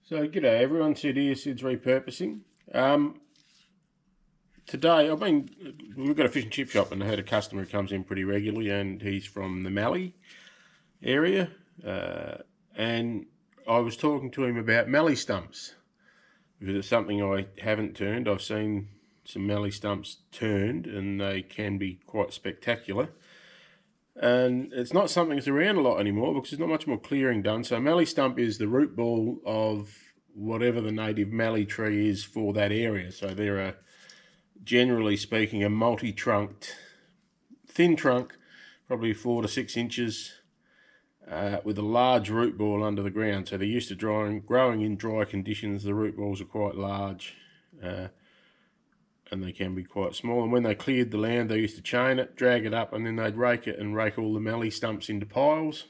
So, g'day everyone, Sid here, Sid's Repurposing. Today, we've got a fish and chip shop and I had a customer who comes in pretty regularly and he's from the Mallee area. And I was talking to him about mallee stumps because it's something I haven't turned. I've seen some mallee stumps turned and they can be quite spectacular. And it's not something that's around a lot anymore because there's not much more clearing done. So mallee stump is the root ball of whatever the native mallee tree is for that area. So they're a, generally speaking, a multi-trunked, thin trunk, probably 4 to 6 inches, with a large root ball under the ground. So they're used to growing in dry conditions. The root balls are quite large. And they can be quite small, and when they cleared the land they used to chain it, drag it up, and then they'd rake it and rake all the mallee stumps into piles,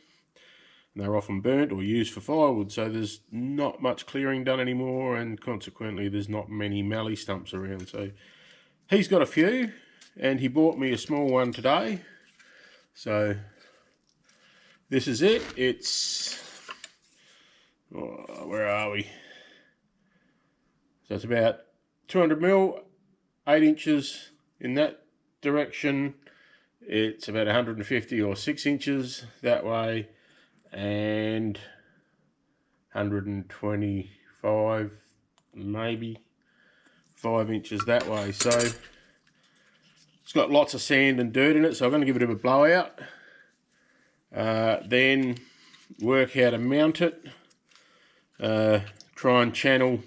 and they're often burnt or used for firewood. So there's not much clearing done anymore, and consequently there's not many mallee stumps around. So he's got a few and he bought me a small one today. So this is it. It's where are we? So it's about 200 mil, 8 inches in that direction. It's about 150 or 6 inches that way, and 125, maybe 5 inches that way. So it's got lots of sand and dirt in it, so I'm going to give it a bit of a blowout. Then work how to mount it. Try and channel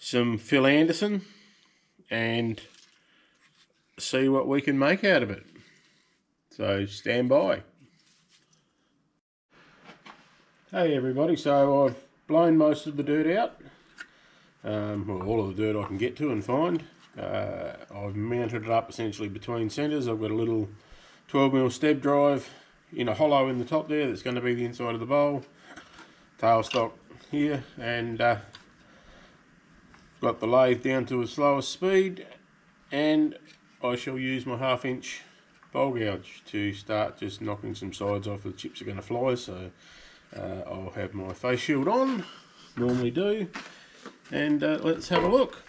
some Phil Anderson and see what we can make out of it. So stand by. Hey everybody, so I've blown most of the dirt out, well, all of the dirt I can get to and find. I've mounted it up essentially between centres. I've got a little 12mm steb drive in a hollow in the top there that's going to be the inside of the bowl, tailstock here, and got the lathe down to its slowest speed, and I shall use my 1/2 inch bowl gouge to start just knocking some sides off. The chips are going to fly, so I'll have my face shield on, normally do, and let's have a look.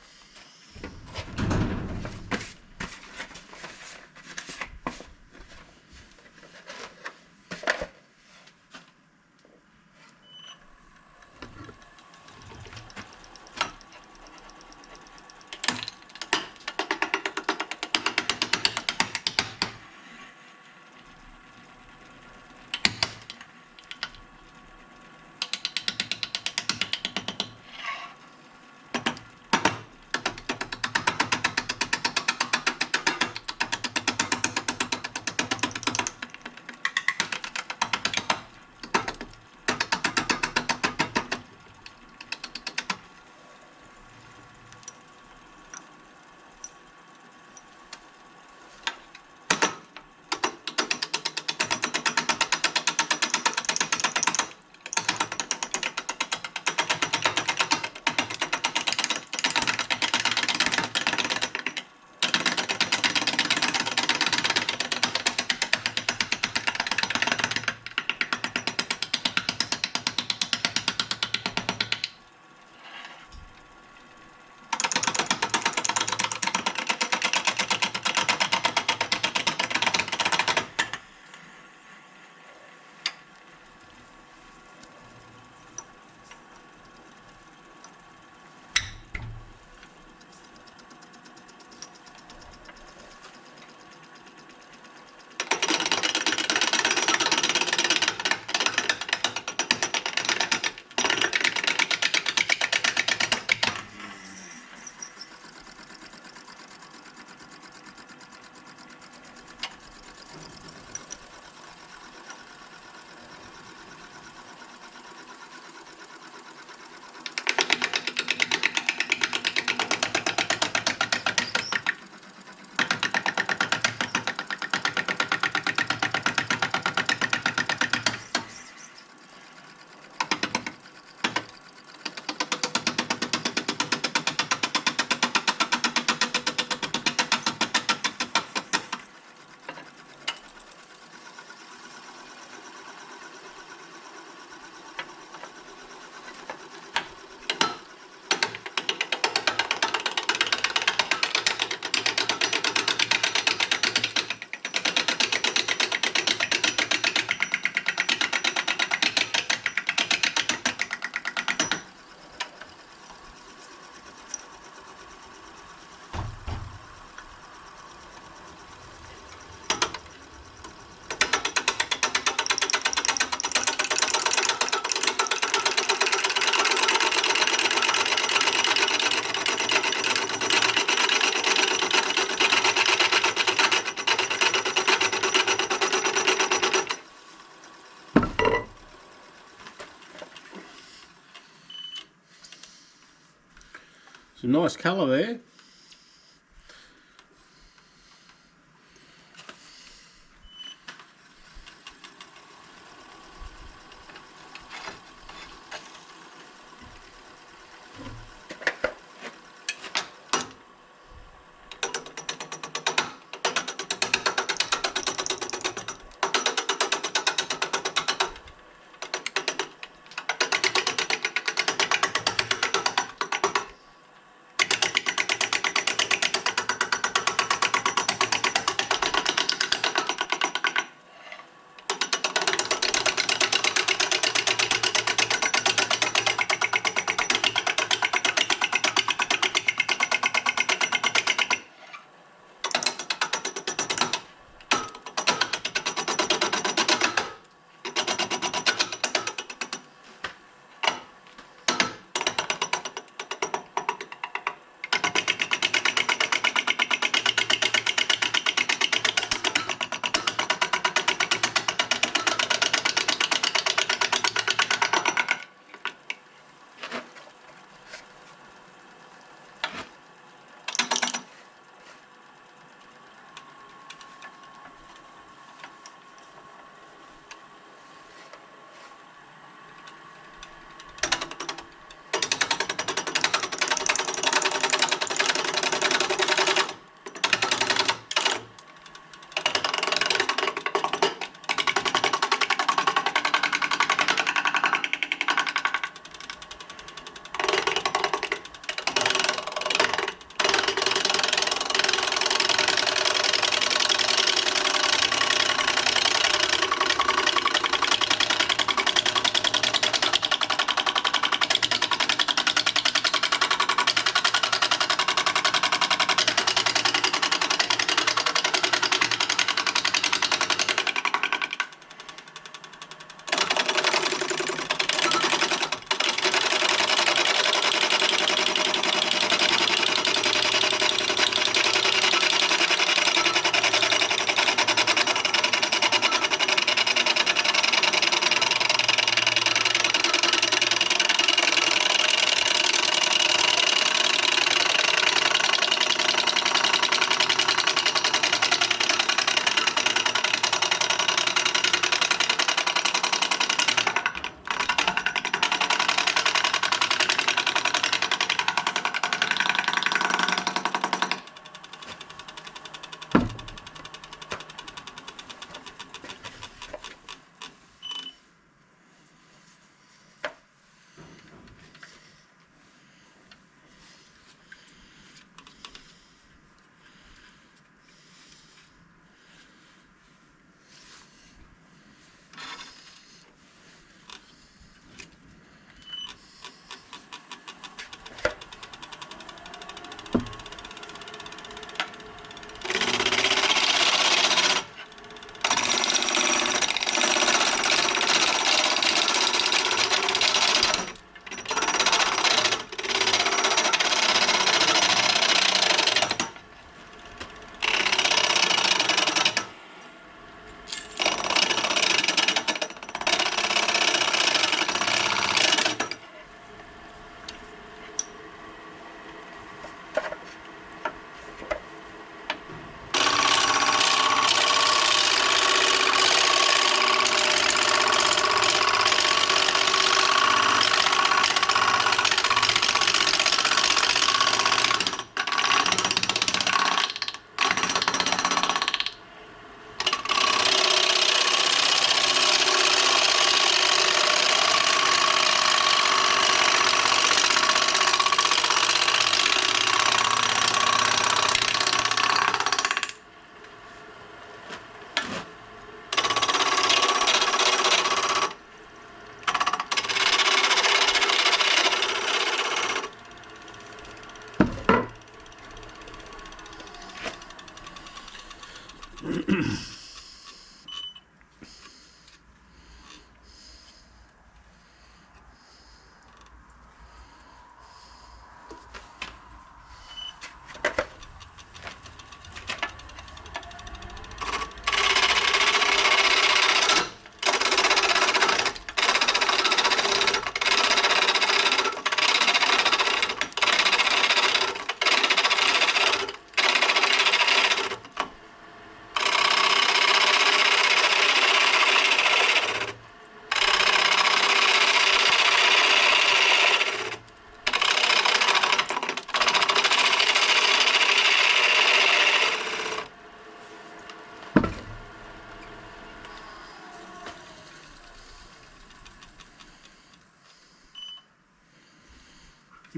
Some nice colour there.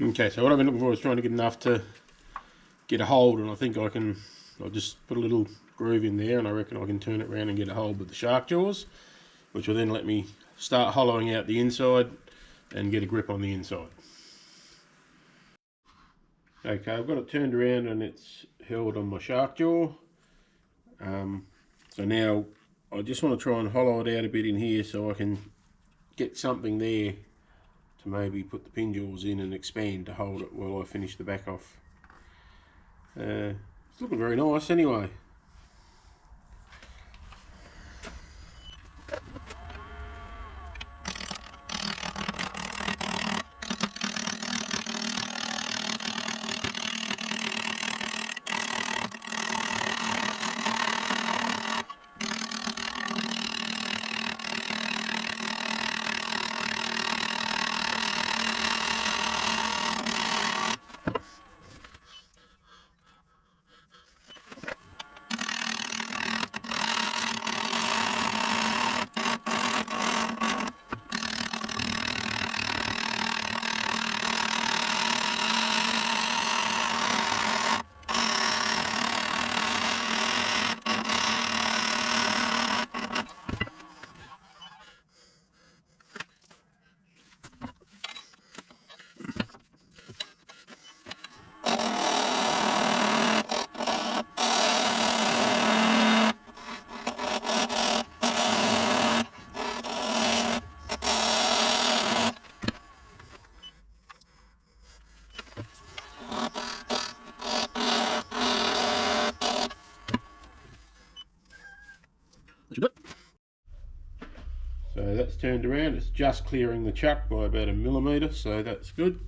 Okay, so what I've been looking for is trying to get enough to get a hold, and I think I'll just put a little groove in there, and I reckon I can turn it around and get a hold with the shark jaws, which will then let me start hollowing out the inside and get a grip on the inside. Okay, I've got it turned around and it's held on my shark jaw. So now I just want to try and hollow it out a bit in here so I can get something there to maybe put the pin jaws in and expand to hold it while I finish the back off. It's looking very nice anyway. So that's turned around, it's just clearing the chuck by about 1 millimetre, so that's good.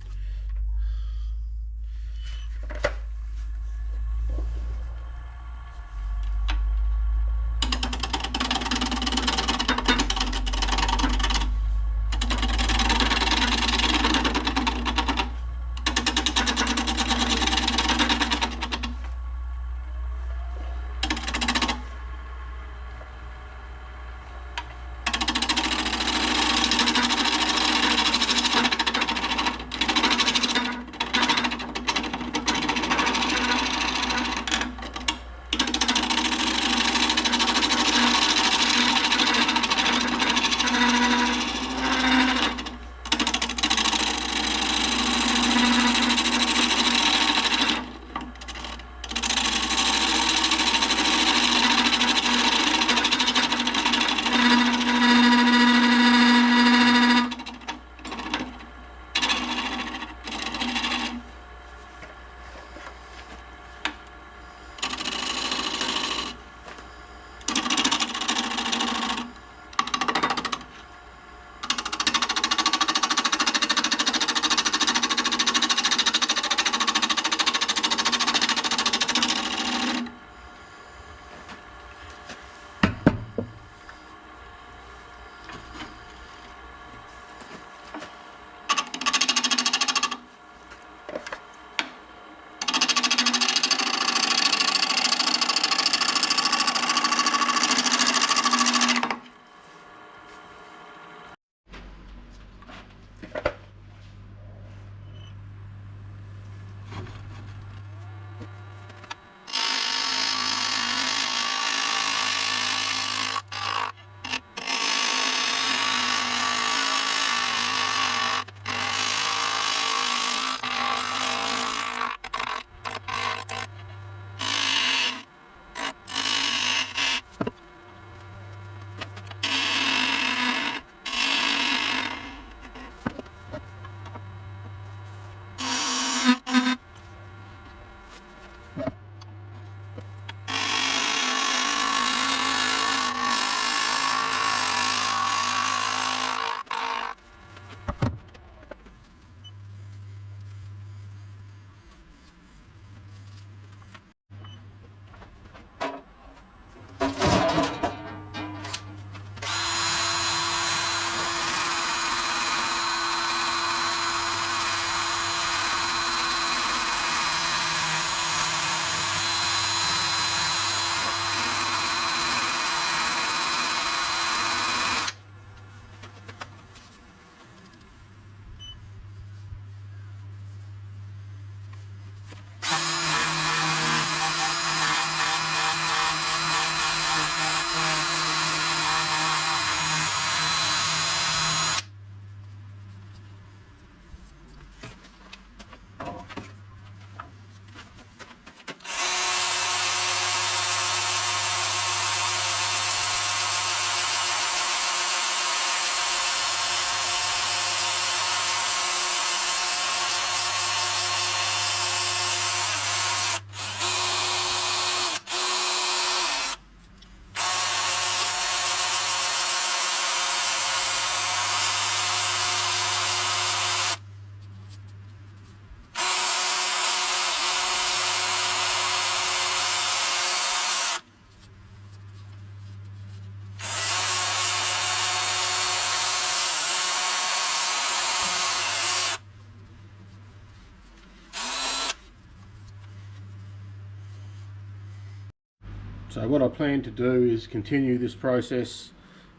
So what I plan to do is continue this process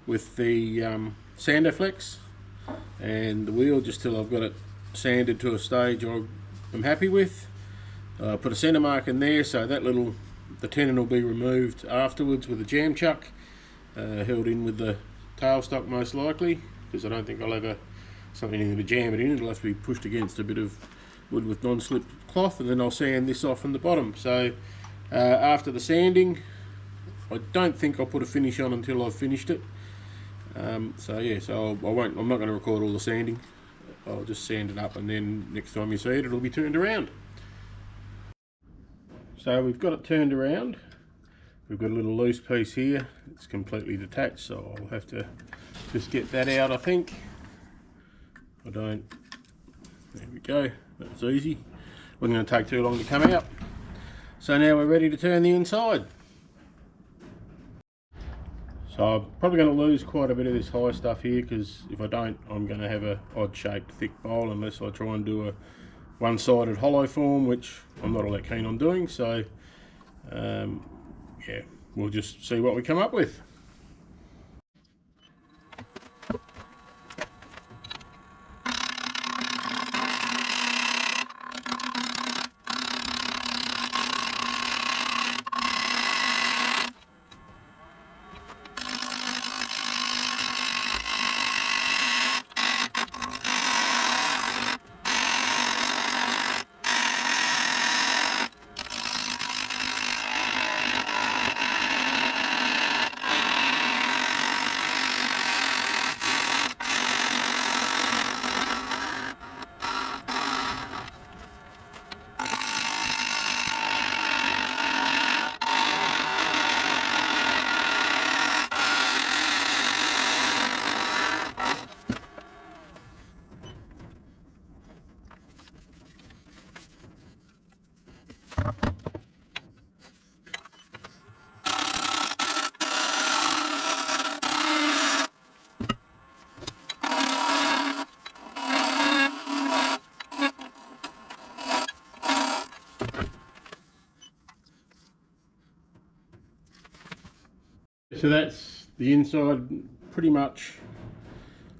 with the Sandoflex and the wheel just till I've got it sanded to a stage I'm happy with. Put a centre mark in there so that the tenon will be removed afterwards with a jam chuck, held in with the tailstock most likely, because I don't think I'll have something to jam it in. It'll have to be pushed against a bit of wood with non-slip cloth, and then I'll sand this off from the bottom. So after the sanding, I don't think I'll put a finish on until I've finished it. So yeah, so I'm not going to record all the sanding. I'll just sand it up, and then next time you see it, it'll be turned around. So we've got it turned around. We've got a little loose piece here. It's completely detached, so I'll have to just get that out, I think. There we go. That's easy. Wasn't going to take too long to come out. So now we're ready to turn the inside. So I'm probably going to lose quite a bit of this high stuff here, because if I don't, I'm going to have a odd shaped thick bowl unless I try and do a one-sided hollow form, which I'm not all that keen on doing. So yeah, we'll just see what we come up with. So that's the inside pretty much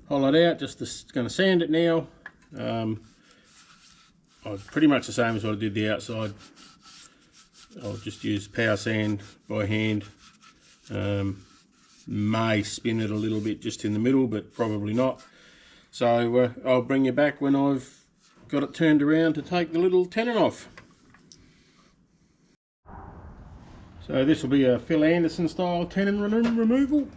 hollowed out. Just going to sand it now. Pretty much the same as what I did the outside. I'll just use power sand by hand. May spin it a little bit just in the middle, but probably not. So I'll bring you back when I've got it turned around to take the little tenon off. So this will be a Phil Anderson style tenon removal.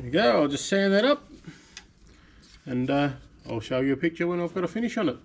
There you go, I'll just sand that up and I'll show you a picture when I've got a finish on it.